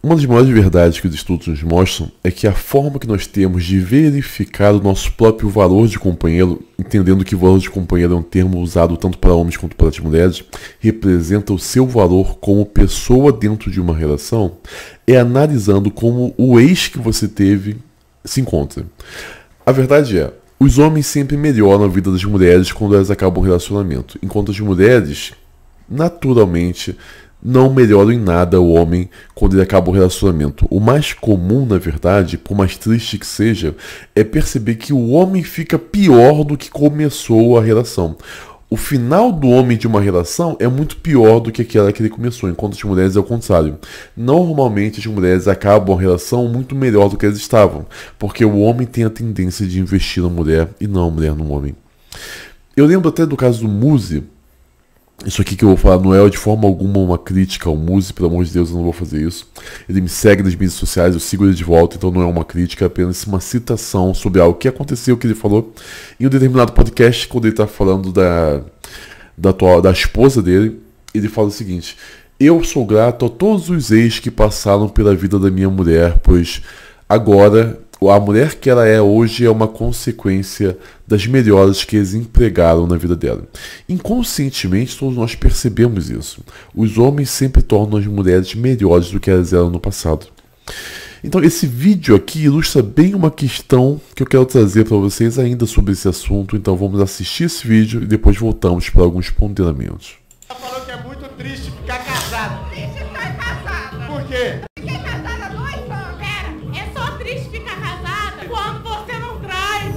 Uma das maiores verdades que os estudos nos mostram é que a forma que nós temos de verificar o nosso próprio valor de companheiro, entendendo que o valor de companheiro é um termo usado tanto para homens quanto para as mulheres, representa o seu valor como pessoa dentro de uma relação, é analisando como o ex que você teve se encontra. A verdade é, os homens sempre melhoram a vida das mulheres quando elas acabam o relacionamento, enquanto as mulheres, naturalmente, não melhora em nada o homem quando ele acaba o relacionamento. O mais comum, na verdade, por mais triste que seja, é perceber que o homem fica pior do que começou a relação. O final do homem de uma relação é muito pior do que aquela que ele começou, enquanto as mulheres é o contrário. Normalmente as mulheres acabam a relação muito melhor do que elas estavam, porque o homem tem a tendência de investir na mulher e não a mulher no homem. Eu lembro até do caso do Muzi. Isso aqui que eu vou falar não é de forma alguma uma crítica ao Muzi, pelo amor de Deus, eu não vou fazer isso. Ele me segue nas mídias sociais, eu sigo ele de volta, então não é uma crítica, é apenas uma citação sobre algo que aconteceu, que ele falou em um determinado podcast, quando ele está falando da esposa dele. Ele fala o seguinte: eu sou grato a todos os ex que passaram pela vida da minha mulher, pois agora a mulher que ela é hoje é uma consequência das melhoras que eles empregaram na vida dela. Inconscientemente, todos nós percebemos isso. Os homens sempre tornam as mulheres melhores do que elas eram no passado. Então, esse vídeo aqui ilustra bem uma questão que eu quero trazer para vocês ainda sobre esse assunto. Então, vamos assistir esse vídeo e depois voltamos para alguns ponderamentos. Ela falou que é muito triste ficar casado. Triste estar casada. Por quê? Fiquei casada 2 anos. Pera, é só triste ficar casada quando você não traz.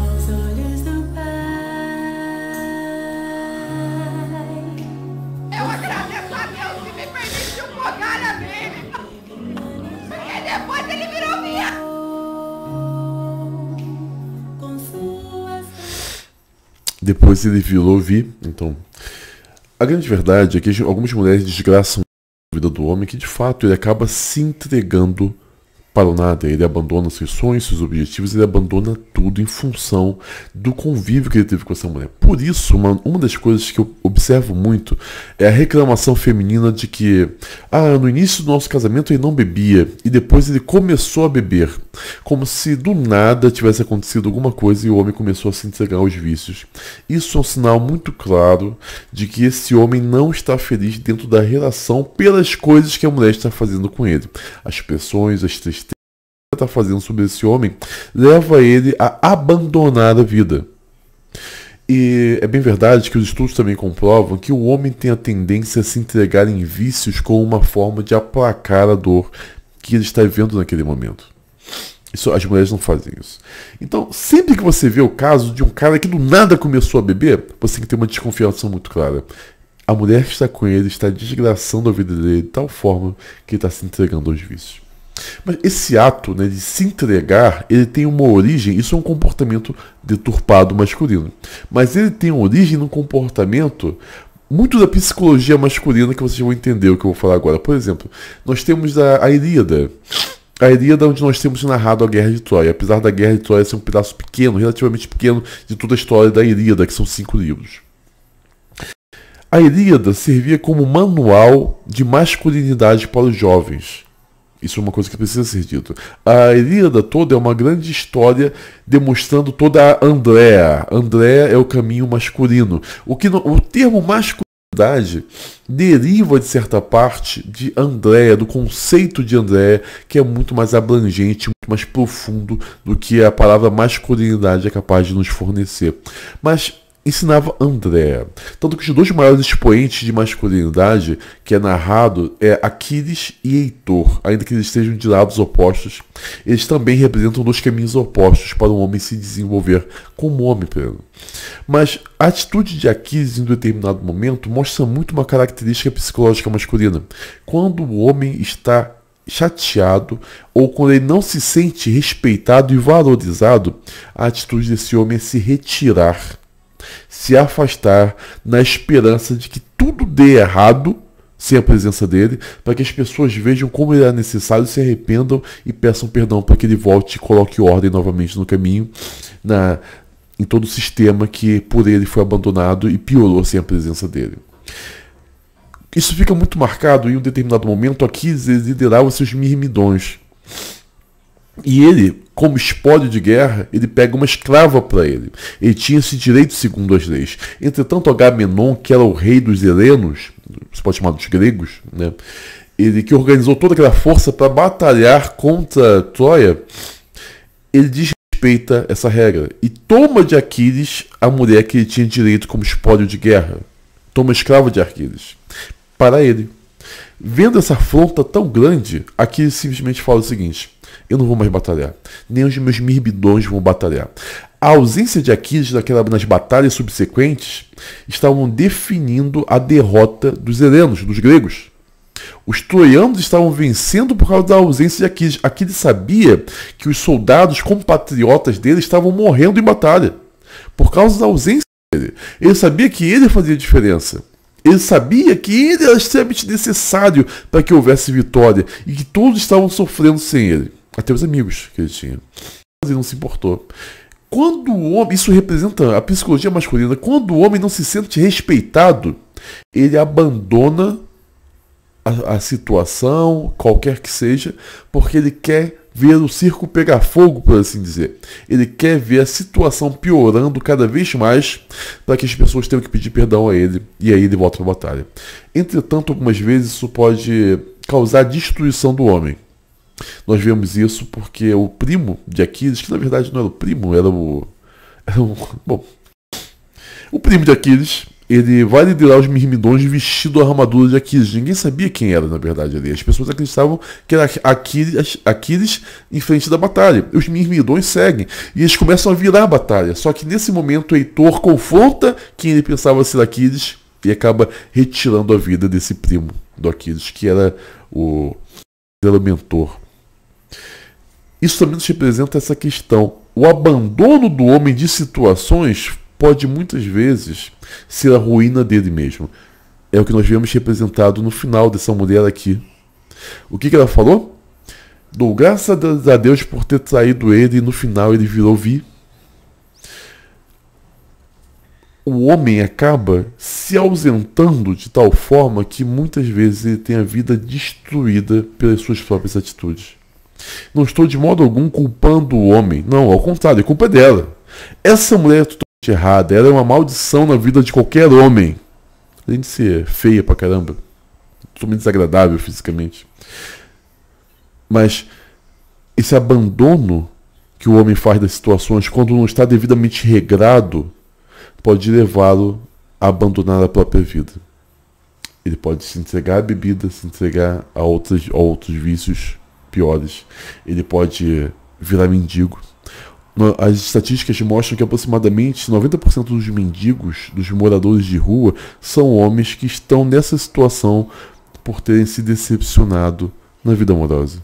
Aos olhos do Pai. Eu agradeço a Deus que me permitiu fogar a dele. Porque depois ele virou minha. Com suas Depois ele virou então... A grande verdade é que algumas mulheres desgraçam a vida do homem, que de fato ele acaba se entregando para o nada. Ele abandona seus sonhos, seus objetivos, ele abandona tudo em função do convívio que ele teve com essa mulher. Por isso, uma das coisas que eu observo muito é a reclamação feminina de que no início do nosso casamento ele não bebia e depois ele começou a beber. Como se do nada tivesse acontecido alguma coisa e o homem começou a se entregar aos vícios. Isso é um sinal muito claro de que esse homem não está feliz dentro da relação pelas coisas que a mulher está fazendo com ele. As pressões, as tristezas que ela está fazendo sobre esse homem leva ele a abandonar a vida. E é bem verdade que os estudos também comprovam que o homem tem a tendência a se entregar em vícios como uma forma de aplacar a dor que ele está vivendo naquele momento. Isso, as mulheres não fazem isso. Então, sempre que você vê o caso de um cara que do nada começou a beber, você tem que ter uma desconfiança muito clara. A mulher que está com ele está desgraçando a vida dele de tal forma que ele está se entregando aos vícios. Mas esse ato, né, de se entregar, ele tem uma origem, isso é um comportamento deturpado masculino, mas ele tem uma origem num comportamento muito da psicologia masculina que vocês vão entender o que eu vou falar agora. Por exemplo, nós temos a Ilíada. A Ilíada, onde nós temos narrado a Guerra de Troia. Apesar da Guerra de Troia ser um pedaço pequeno, relativamente pequeno, de toda a história da Ilíada, que são 5 livros. A Ilíada servia como manual de masculinidade para os jovens. Isso é uma coisa que precisa ser dito. A Ilíada toda é uma grande história demonstrando toda a Andréa. Andréa é o caminho masculino. O termo masculinidade deriva, de certa parte, de Andréa, do conceito de Andréa, que é muito mais abrangente, muito mais profundo do que a palavra masculinidade é capaz de nos fornecer. Mas ensinava Andréa. Tanto que os 2 maiores expoentes de masculinidade que é narrado é Aquiles e Heitor. Ainda que eles estejam de lados opostos, eles também representam 2 caminhos opostos para um homem se desenvolver como homem pleno. Mas a atitude de Aquiles em um determinado momento mostra muito uma característica psicológica masculina. Quando o homem está chateado ou quando ele não se sente respeitado e valorizado, a atitude desse homem é se retirar, se afastar, na esperança de que tudo dê errado sem a presença dele, para que as pessoas vejam como ele é necessário, se arrependam e peçam perdão para que ele volte e coloque ordem novamente no caminho, em todo o sistema que por ele foi abandonado e piorou sem a presença dele. Isso fica muito marcado em um determinado momento. Aquiles liderava seus mirmidões. E ele, como espólio de guerra, ele pega uma escrava para ele. Ele tinha esse direito segundo as leis. Entretanto, Agamenon, que era o rei dos helenos, você pode chamar dos gregos, né? Ele que organizou toda aquela força para batalhar contra Troia, ele desrespeita essa regra e toma de Aquiles a mulher que ele tinha direito como espólio de guerra. Toma escrava de Aquiles para ele. Vendo essa afronta tão grande, Aquiles simplesmente fala o seguinte: eu não vou mais batalhar, nem os meus mirmidões vão batalhar. A ausência de Aquiles nas batalhas subsequentes estavam definindo a derrota dos helenos, dos gregos. Os troianos estavam vencendo por causa da ausência de Aquiles. Aquiles sabia que os soldados compatriotas dele estavam morrendo em batalha por causa da ausência dele. Ele sabia que ele fazia diferença. Ele sabia que ele era extremamente necessário para que houvesse vitória e que todos estavam sofrendo sem ele. Até os amigos que ele tinha. Mas ele não se importou. Quando o homem, isso representa a psicologia masculina, quando o homem não se sente respeitado, ele abandona a situação, qualquer que seja, porque ele quer ver o circo pegar fogo, por assim dizer. Ele quer ver a situação piorando cada vez mais para que as pessoas tenham que pedir perdão a ele e aí ele volta para a batalha. Entretanto, algumas vezes isso pode causar a destruição do homem. Nós vemos isso porque o primo de Aquiles, que na verdade não era o primo, bom, o primo de Aquiles, ele vai liderar os mirmidões vestido a armadura de Aquiles. Ninguém sabia quem era, na verdade, ali. As pessoas acreditavam que era Aquiles em frente da batalha. Os mirmidões seguem e eles começam a virar a batalha. Só que nesse momento, Heitor confronta quem ele pensava ser Aquiles e acaba retirando a vida desse primo do Aquiles, que era o mentor. Isso também nos representa essa questão. O abandono do homem de situações pode muitas vezes ser a ruína dele mesmo. É o que nós vemos representado no final dessa mulher aqui. O que ela falou? Dou graças a Deus por ter traído ele e no final ele virou vi. O homem acaba se ausentando de tal forma que muitas vezes ele tem a vida destruída pelas suas próprias atitudes. Não estou de modo algum culpando o homem. Não, ao contrário, a culpa é dela. Essa mulher é totalmente errada. Ela é uma maldição na vida de qualquer homem. Além de ser feia pra caramba. Totalmente desagradável fisicamente. Mas esse abandono que o homem faz das situações quando não está devidamente regrado pode levá-lo a abandonar a própria vida. Ele pode se entregar à bebida, se entregar a outros vícios piores. Ele pode virar mendigo. As estatísticas mostram que aproximadamente 90% dos mendigos, dos moradores de rua, são homens que estão nessa situação por terem se decepcionado na vida amorosa.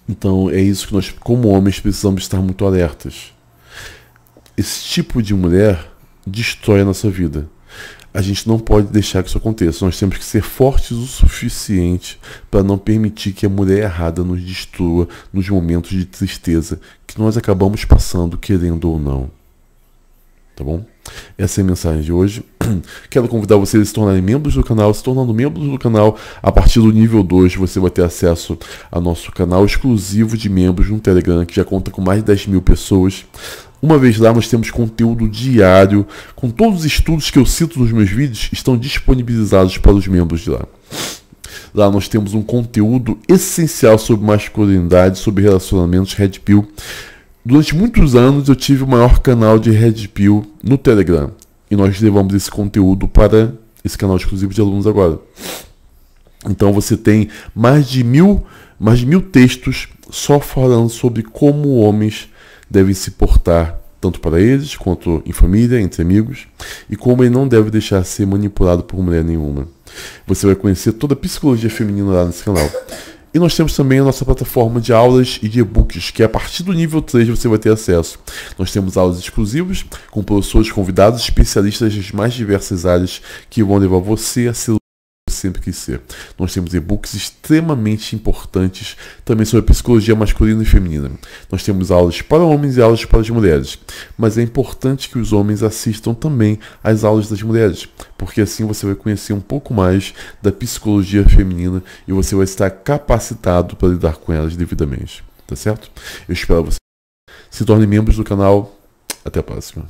Então é isso que nós, como homens, precisamos estar muito alertas. Esse tipo de mulher destrói a nossa vida. A gente não pode deixar que isso aconteça. Nós temos que ser fortes o suficiente para não permitir que a mulher errada nos destrua nos momentos de tristeza que nós acabamos passando, querendo ou não. Tá bom? Essa é a mensagem de hoje. Quero convidar vocês a se tornarem membros do canal. Se tornando membros do canal, a partir do nível 2, você vai ter acesso ao nosso canal exclusivo de membros no Telegram, que já conta com mais de 10 mil pessoas. Uma vez lá, nós temos conteúdo diário, com todos os estudos que eu cito nos meus vídeos, estão disponibilizados para os membros de lá. Lá nós temos um conteúdo essencial sobre masculinidade, sobre relacionamentos, Red Pill. Durante muitos anos eu tive o maior canal de Red Pill no Telegram. E nós levamos esse conteúdo para esse canal exclusivo de alunos agora. Então você tem mais de mil textos só falando sobre como homens devem se portar, tanto para eles, quanto em família, entre amigos, e como ele não deve deixar ser manipulado por mulher nenhuma. Você vai conhecer toda a psicologia feminina lá nesse canal. E nós temos também a nossa plataforma de aulas e de e-books, que a partir do nível 3 você vai ter acesso. Nós temos aulas exclusivas, com professores convidados, especialistas das mais diversas áreas, que vão levar você a ser sempre quis ser. Nós temos e-books extremamente importantes também sobre psicologia masculina e feminina. Nós temos aulas para homens e aulas para as mulheres. Mas é importante que os homens assistam também às aulas das mulheres, porque assim você vai conhecer um pouco mais da psicologia feminina e você vai estar capacitado para lidar com elas devidamente. Tá certo? Eu espero você se torne membros do canal. Até a próxima.